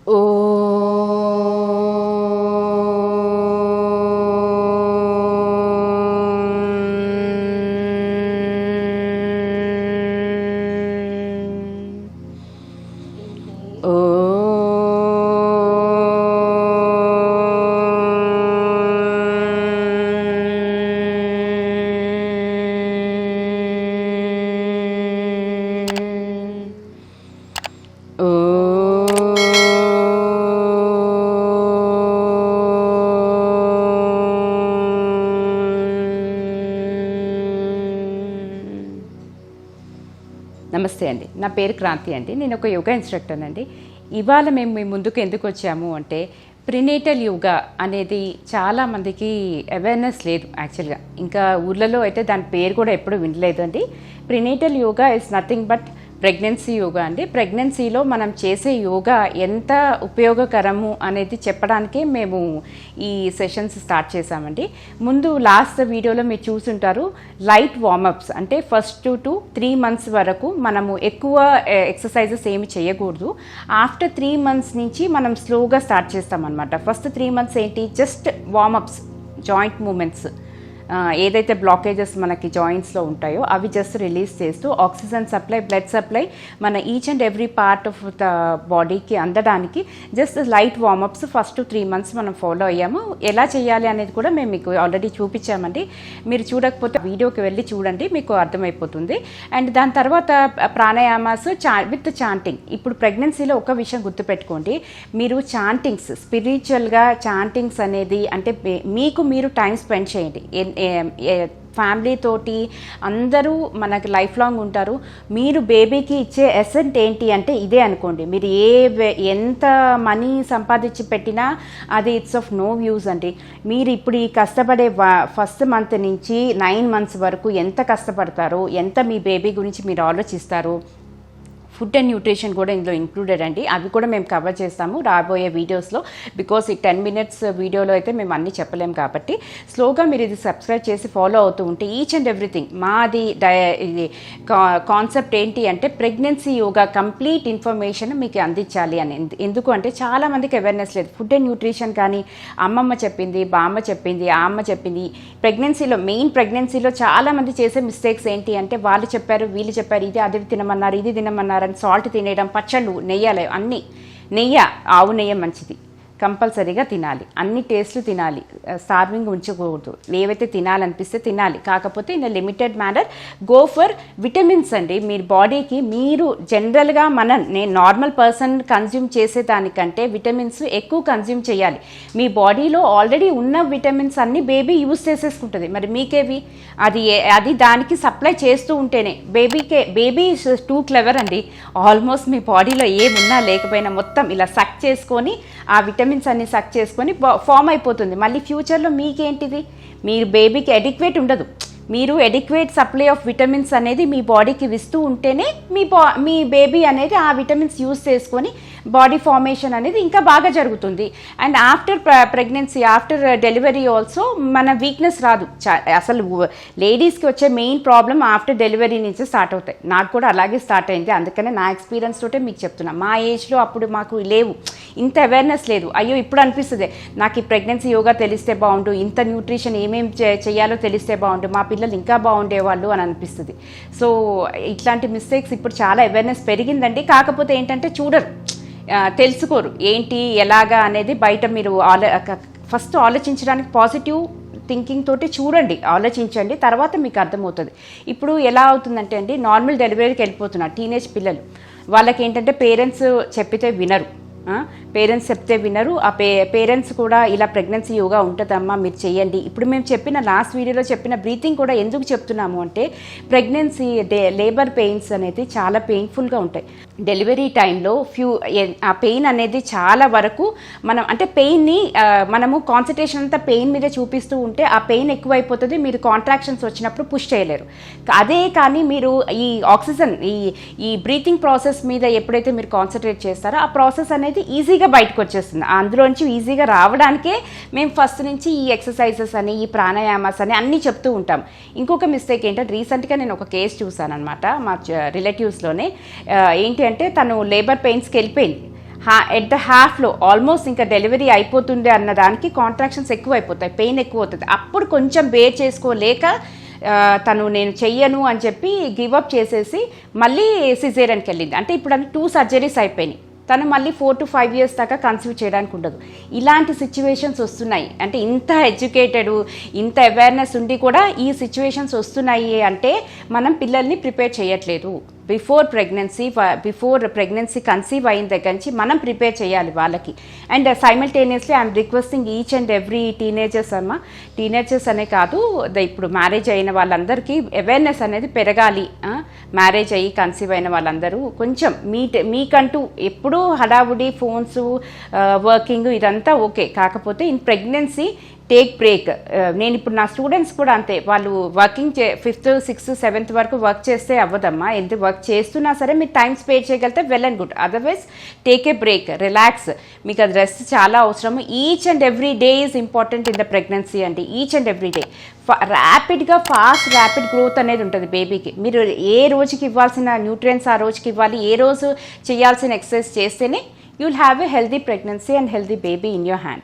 ఓ నమస్తే అండి, నా పేరు క్రాంతి అండి. నేను ఒక యోగా ఇన్స్ట్రక్టర్ అండి. ఇవాళ మేము మీ ముందుకు ఎందుకు వచ్చాము అంటే, ప్రినేటల్ యోగా అనేది చాలామందికి అవేర్నెస్ లేదు యాక్చువల్గా. ఇంకా ఊర్లలో అయితే దాని పేరు కూడా ఎప్పుడు వినలేదు అండి. Prenatal yoga is nothing but pregnancy yoga అండి. ప్రెగ్నెన్సీలో మనం చేసే యోగా ఎంత ఉపయోగకరము అనేది చెప్పడానికే మేము ఈ సెషన్స్ స్టార్ట్ చేశామండి. ముందు లాస్ట్ వీడియోలో మీరు చూసుంటారు, లైట్ వార్మప్స్ అంటే ఫస్ట్ టు 3 months వరకు మనము ఎక్కువ ఎక్సర్సైజెస్ ఏమి చేయకూడదు. ఆఫ్టర్ 3 months నుంచి మనం స్లోగా స్టార్ట్ చేస్తామన్నమాట. ఫస్ట్ 3 months ఏంటి, జస్ట్ వార్మప్స్, జాయింట్ మూమెంట్స్, ఏదైతే బ్లాకేజెస్ మనకి జాయింట్స్లో ఉంటాయో అవి జస్ట్ రిలీజ్ చేస్తూ ఆక్సిజన్ సప్లై, బ్లడ్ సప్లై మన each and every part of the బాడీకి అందడానికి just light warmups first 3 months మనం ఫాలో అయ్యాము. ఎలా చేయాలి అనేది కూడా మేము మీకు ఆల్రెడీ చూపించామండి. మీరు చూడకపోతే వీడియోకి వెళ్ళి చూడండి, మీకు అర్థమైపోతుంది. అండ్ దాని తర్వాత ప్రాణాయామాస్ విత్ చాంటింగ్. ఇప్పుడు ప్రెగ్నెన్సీలో ఒక విషయం గుర్తుపెట్టుకోండి, మీరు చాంటింగ్స్, స్పిరిచువల్గా చాంటింగ్స్ అనేది అంటే మీకు మీరు టైం స్పెండ్ చేయండి. ఫ్యామిలీ తోటి అందరూ మనకి లైఫ్ లాంగ్ ఉంటారు. మీరు బేబీకి ఇచ్చే ఎసెంట్ ఏంటి అంటే ఇదే అనుకోండి. మీరు ఎంత మనీ సంపాదించి పెట్టినా అది ఇట్స్ ఆఫ్ నో యూజ్ అండి. మీరు ఇప్పుడు ఈ కష్టపడే ఫస్ట్ మంత్ నుంచి 9 months వరకు ఎంత కష్టపడతారో, ఎంత మీ బేబీ గురించి మీరు ఆలోచిస్తారో, ఫుడ్ అండ్ న్యూట్రిషన్ కూడా ఇందులో ఇంక్లూడెడ్ అండి. అవి కూడా మేము కవర్ చేస్తాము రాబోయే వీడియోస్లో. బికాస్ ఈ 10 minutes వీడియోలో అయితే మేము అన్నీ చెప్పలేము కాబట్టి స్లోగా మీరు ఇది సబ్స్క్రైబ్ చేసి ఫాలో అవుతూ ఉంటే ఈచ్ అండ్ ఎవ్రీథింగ్ మాది ఇది కాన్సెప్ట్ ఏంటి అంటే ప్రెగ్నెన్సీ యోగా కంప్లీట్ ఇన్ఫర్మేషన్ మీకు అందించాలి అని. ఎందుకు అంటే చాలామందికి అవేర్నెస్ లేదు. ఫుడ్ అండ్ న్యూట్రిషన్ కానీ అమ్మమ్మ చెప్పింది, బామ్మ చెప్పింది, ఆ అమ్మ చెప్పింది. ప్రెగ్నెన్సీలో చాలామంది చేసే మిస్టేక్స్ ఏంటి అంటే వాళ్ళు చెప్పారు, వీళ్ళు చెప్పారు, ఇది తినమన్నారు, ఇది తినమన్నారు, సాల్ట్ తినేయడం, పచ్చళ్ళు, నెయ్యాలి, అన్నీ నెయ్యి, ఆవు నెయ్యి మంచిది, కంపల్సరీగా తినాలి, అన్ని టేస్ట్లు తినాలి, స్టార్వింగ్ ఉంచకూడదు. ఏవైతే తినాలనిపిస్తే తినాలి, కాకపోతే in limited manner. Go for vitamins అండి. మీరు బాడీకి మీరు జనరల్గా నేను నార్మల్ పర్సన్ కన్జ్యూమ్ చేసేదానికంటే విటమిన్స్ ఎక్కువ కన్జ్యూమ్ చేయాలి. మీ బాడీలో ఆల్రెడీ ఉన్న విటమిన్స్ అన్ని బేబీ యూజ్ చేసేసుకుంటుంది. మరి మీకేవి అది దానికి సప్లై చేస్తూ ఉంటేనే బేబీ ఇస్ టూ క్లెవర్ అండి. ఆల్మోస్ట్ మీ బాడీలో ఏమున్నా లేకపోయినా మొత్తం ఇలా సక్ చేసుకొని ఆ విటమిన్స్ అన్ని సక్ చేసుకొని ఫామ్ అయిపోతుంది. మళ్ళీ ఫ్యూచర్లో మీకేంటిది, మీరు బేబీకి ఎడిక్వేట్ ఉండదు. మీరు ఎడిక్వేట్ సప్లై ఆఫ్ విటమిన్స్ అనేది మీ బాడీకి ఇస్తూ ఉంటేనే మీ బేబీ అనేది ఆ విటమిన్స్ యూజ్ చేసుకొని బాడీ ఫార్మేషన్ అనేది ఇంకా బాగా జరుగుతుంది. And after pregnancy, after delivery also మన వీక్నెస్ రాదు. అసలు లేడీస్కి వచ్చే మెయిన్ ప్రాబ్లం ఆఫ్టర్ డెలివరీ నుంచి స్టార్ట్ అవుతాయి. నాకు కూడా అలాగే స్టార్ట్ అయింది. అందుకనే నా ఎక్స్పీరియన్స్ తోటే మీకు చెప్తున్నా. మా ఏజ్లో అప్పుడు మాకు లేవు, ఇంత అవేర్నెస్ లేదు. అయ్యో ఇప్పుడు అనిపిస్తుంది నాకు ఈ ప్రెగ్నెన్సీ యోగా తెలిస్తే బాగుండు, ఇంత న్యూట్రిషన్ ఏమేమి చేయాలో తెలిస్తే బాగుండు, మా పిల్లలు ఇంకా బాగుండేవాళ్ళు అని అనిపిస్తుంది. సో ఇట్లాంటి మిస్టేక్స్ ఇప్పుడు చాలా అవేర్నెస్ పెరిగిందండి. కాకపోతే ఏంటంటే చూడరు, తెలుసుకోరు ఏంటి ఎలాగా అనేది. బయట మీరు ఫస్ట్ ఆలోచించడానికి పాజిటివ్ థింకింగ్ తోటి చూడండి, ఆలోచించండి, తర్వాత మీకు అర్థమవుతుంది. ఇప్పుడు ఎలా అవుతుందంటే అండి, నార్మల్ డెలివరీకి వెళ్ళిపోతున్నారు టీనేజ్ పిల్లలు. వాళ్ళకి ఏంటంటే పేరెంట్స్ చెప్పితే వినరు, పేరెంట్స్ చెప్తే వినరు. ఆ పేరెంట్స్ కూడా ఇలా ప్రెగ్నెన్సీ యోగా ఉంటుందమ్మా మీరు చేయండి. ఇప్పుడు మేము చెప్పిన లాస్ట్ వీడియోలో చెప్పిన బ్రీతింగ్ కూడా ఎందుకు చెప్తున్నాము అంటే ప్రెగ్నెన్సీ లేబర్ పెయిన్స్ అనేది చాలా పెయిన్ఫుల్గా ఉంటాయి. డెలివరీ టైంలో ఆ పెయిన్ అనేది చాలా వరకు మనం అంటే పెయిన్ని మనము కాన్సన్ట్రేషన్ అంతా పెయిన్ మీద చూపిస్తూ ఉంటే ఆ పెయిన్ ఎక్కువైపోతుంది. మీరు కాంట్రాక్షన్స్ వచ్చినప్పుడు పుష్ చేయలేరు. అదే కానీ మీరు ఈ ఆక్సిజన్ ఈ బ్రీతింగ్ ప్రాసెస్ మీద ఎప్పుడైతే మీరు కాన్సన్ట్రేట్ చేస్తారో ఆ ప్రాసెస్ అనేది ఈజీగా బయటకు వచ్చేస్తుంది. అందులోంచి ఈజీగా రావడానికే మేము ఫస్ట్ నుంచి ఈ ఎక్సర్సైజెస్ అని, ఈ ప్రాణాయామాస్ అని అన్నీ చెప్తూ ఉంటాం. ఇంకొక మిస్టేక్ ఏంటంటే రీసెంట్గా నేను ఒక కేసు చూసాను అనమాట మా రిలేటివ్స్లోనే. ఏంటి అంటే తను లేబర్ పెయిన్స్కి వెళ్ళిపోయింది. ఎట్ ద హాఫ్లో ఆల్మోస్ట్ ఇంకా డెలివరీ అయిపోతుంది అన్న దానికి కాంట్రాక్షన్స్ ఎక్కువ అయిపోతాయి, పెయిన్ ఎక్కువ అవుతుంది. అప్పుడు కొంచెం బేర్ చేసుకోలేక తను నేను చెయ్యను అని చెప్పి గివప్ చేసేసి మళ్ళీ సిజేరియన్కి వెళ్ళింది. అంటే ఇప్పుడు అన్ని 2 సర్జరీస్ అయిపోయినాయి. తను మళ్ళీ 4 to 5 years దాకా కన్సీవ్ చేయడానికి ఉండదు. ఇలాంటి సిచ్యువేషన్స్ వస్తున్నాయి. అంటే ఇంత ఎడ్యుకేటెడ్, ఇంత అవేర్నెస్ ఉండి కూడా ఈ సిచ్యువేషన్స్ వస్తున్నాయి అంటే మనం పిల్లల్ని ప్రిపేర్ చేయట్లేదు. బిఫోర్ ప్రెగ్నెన్సీ కన్సీవ్ అయిన దగ్గర నుంచి మనం ప్రిపేర్ చేయాలి వాళ్ళకి. And simultaneously I'm requesting each and every teenagers అనే కాదు, ఇప్పుడు మ్యారేజ్ అయిన వాళ్ళందరికీ అవేర్నెస్ అనేది పెరగాలి. మ్యారేజ్ అయ్యి కన్సీవ్ అయిన వాళ్ళందరూ కొంచెం మీకంటూ ఎప్పుడూ హడావుడి ఫోన్స్, వర్కింగ్ ఇదంతా ఓకే, కాకపోతే ఇన్ ప్రెగ్నెన్సీ టేక్ బ్రేక్. నేను ఇప్పుడు నా స్టూడెంట్స్ కూడా అంతే, వాళ్ళు వర్కింగ్ 5th, 6th, 7th వరకు వర్క్ చేస్తే అవ్వదమ్మా. ఎంత వర్క్ చేస్తున్నా సరే మీరు టైం స్పేర్ చేయగలిగితే well and good, otherwise take a break, relax. మీకు అది రెస్ట్ చాలా అవసరము. Each and every day is important in the pregnancy అండి. Each and every day rapid growth అనేది ఉంటుంది బేబీకి. మీరు ఏ రోజుకి ఇవ్వాల్సిన న్యూట్రియంట్స్ ఆ రోజుకి ఇవ్వాలి, ఏ రోజు చేయాల్సిన ఎక్సర్సైజ్ చేస్తేనే you will have a healthy pregnancy and healthy baby in your hand.